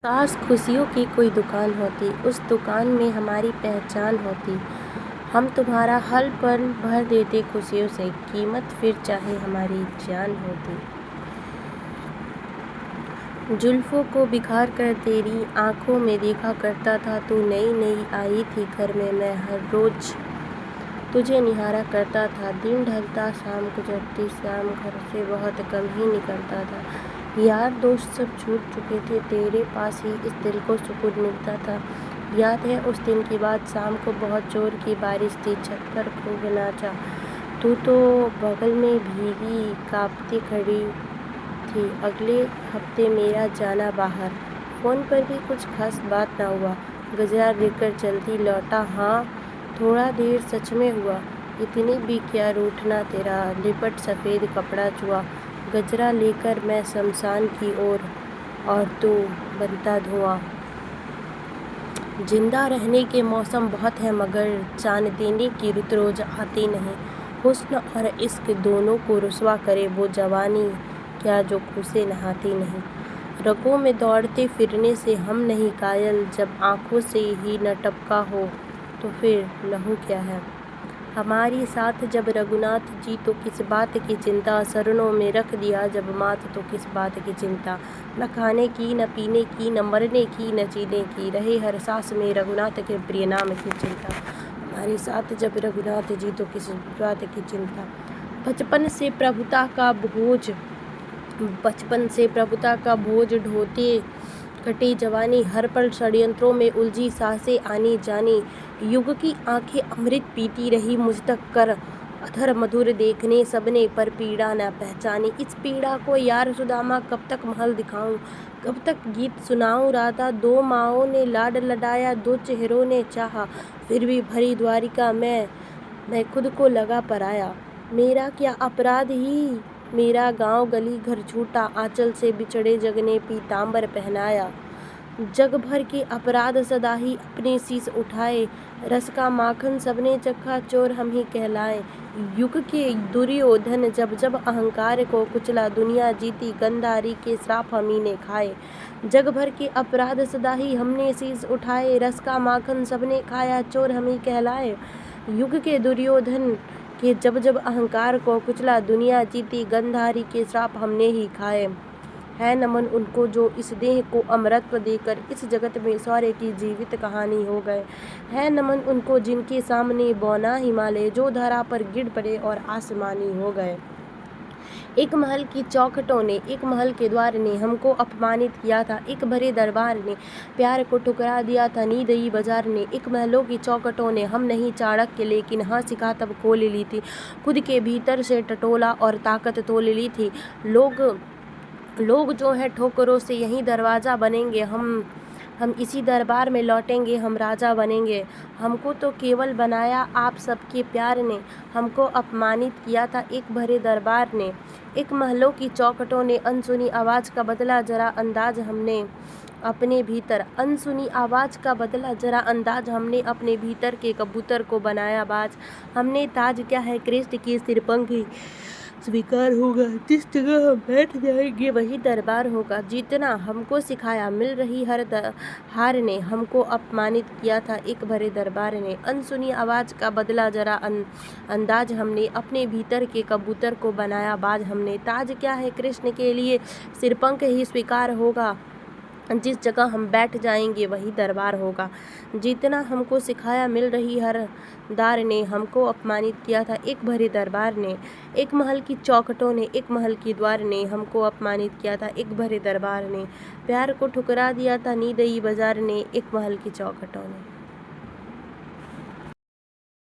काश खुशियों की कोई दुकान होती, उस दुकान में हमारी पहचान होती। हम तुम्हारा हर पल भर देते खुशियों से, कीमत फिर चाहे हमारी जान होती। जुल्फों को बिखार कर तेरी आंखों में देखा करता था, तू नई नई आई थी घर में, मैं हर रोज तुझे निहारा करता था। दिन ढलता शाम गुजरती, शाम घर से बहुत कम ही निकलता था। यार दोस्त सब छूट चुके थे, तेरे पास ही इस दिल को सुकून मिलता था। याद है उस दिन की बात, शाम को बहुत जोर की बारिश थी, छत पर खूब नाचा। तू तो बगल में भीगी कांपती खड़ी थी। अगले हफ्ते मेरा जाना बाहर, फ़ोन पर भी कुछ खास बात ना हुआ। गजरा लेकर जल्दी लौटा, हाँ थोड़ा देर सच में हुआ। इतनी भी क्या रूठना तेरा, लिपट सफ़ेद कपड़ा चुआ। गजरा लेकर मैं शमशान की ओर और तू बनता धुआं। जिंदा रहने के मौसम बहुत है, मगर जान देने की रुत रोज आती नहीं। हुस्न और इश्क दोनों को रुसवा करे वो जवानी, क्या जो खून से नहाती नहीं। रगों में दौड़ते फिरने से हम नहीं कायल, जब आँखों से ही न टपका हो तो फिर लहू क्या है। हमारी साथ जब रघुनाथ जी तो किस बात की चिंता, शरणों में रख दिया जब माथ तो किस बात की चिंता। न खाने की न पीने की न मरने की न जीने की, रहे हर सांस में रघुनाथ के प्रिय नाम की चिंता। हमारी साथ जब रघुनाथ जी तो किस बात की चिंता। बचपन से प्रभुता का बोझ ढोते कटी जवानी, हर पल षड्यंत्रों में उलझी सांसें आनी जानी। युग की आंखें अमृत पीती रही मुझ तक कर, अधर मधुर देखने सबने पर पीड़ा न पहचानी। इस पीड़ा को यार सुदामा कब तक महल दिखाऊं, कब तक गीत सुनाऊं। राधा दो माओं ने लाड लडाया, दो चेहरों ने चाहा, फिर भी भरी द्वारिका मैं खुद को लगा पराया। मेरा क्या अपराध ही मेरा गांव गली घर छूटा, आंचल से बिछड़े जग ने पीतांबर पहनाया। जग भर के अपराध सदा ही अपने शीश उठाए, रस का माखन सबने चखा चोर हम ही कहलाए। युग के दुर्योधन जब जब अहंकार को कुचला, दुनिया जीती गंधारी के श्राप हम ही ने खाए। जग भर के अपराध सदा ही हमने शीश उठाए, रस का माखन सबने खाया चोर हम ही कहलाए। युग के दुर्योधन के जब जब अहंकार को कुचला, दुनिया जीती गंधारी के श्राप हमने ही खाए। है नमन उनको जो इस देह को अमरत्व देकर इस जगत में शौर्य की जीवित कहानी हो गए। है नमन उनको जिनके सामने बौना हिमालय जो धरा पर गिर पड़े और आसमानी हो गए। एक महल की चौखटों ने, एक महल के द्वार ने हमको अपमानित किया था, एक भरे दरबार ने प्यार को ठुकरा दिया था, नीदई बाजार ने। एक महलों की चौखटों ने हम नहीं चाणक्य, लेकिन हाँ सिखा तब खोल ली थी। खुद के भीतर से टटोला और ताकत तोल ली थी। लोग जो है ठोकरों से यही दरवाज़ा बनेंगे, हम इसी दरबार में लौटेंगे, हम राजा बनेंगे। हमको तो केवल बनाया आप सबके प्यार ने, हमको अपमानित किया था एक भरे दरबार ने। एक महलों की चौखटों ने अनसुनी आवाज़ का बदला जरा अंदाज हमने अपने भीतर, अनसुनी आवाज़ का बदला जरा अंदाज हमने अपने भीतर के कबूतर को बनाया बाज। हमने ताज क्या है कृष्ण की सिरपंख स्वीकार होगा, जिस जगह हम बैठ जाएंगे वही दरबार होगा। जितना हमको सिखाया मिल रही हर हार ने, हमको अपमानित किया था एक भरे दरबार ने। अनसुनी आवाज़ का बदला जरा अंदाज हमने अपने भीतर के कबूतर को बनाया बाज। हमने ताज क्या है कृष्ण के लिए सिरपंख ही स्वीकार होगा, जिस जगह हम बैठ जाएंगे वही दरबार होगा। जितना हमको सिखाया मिल रही हर दार ने, हमको अपमानित किया था एक भरे दरबार ने। एक महल की चौखटों ने, एक महल की द्वार ने हमको अपमानित किया था एक भरे दरबार ने। प्यार को ठुकरा दिया था नीदई बाजार ने, एक महल की चौखटों ने।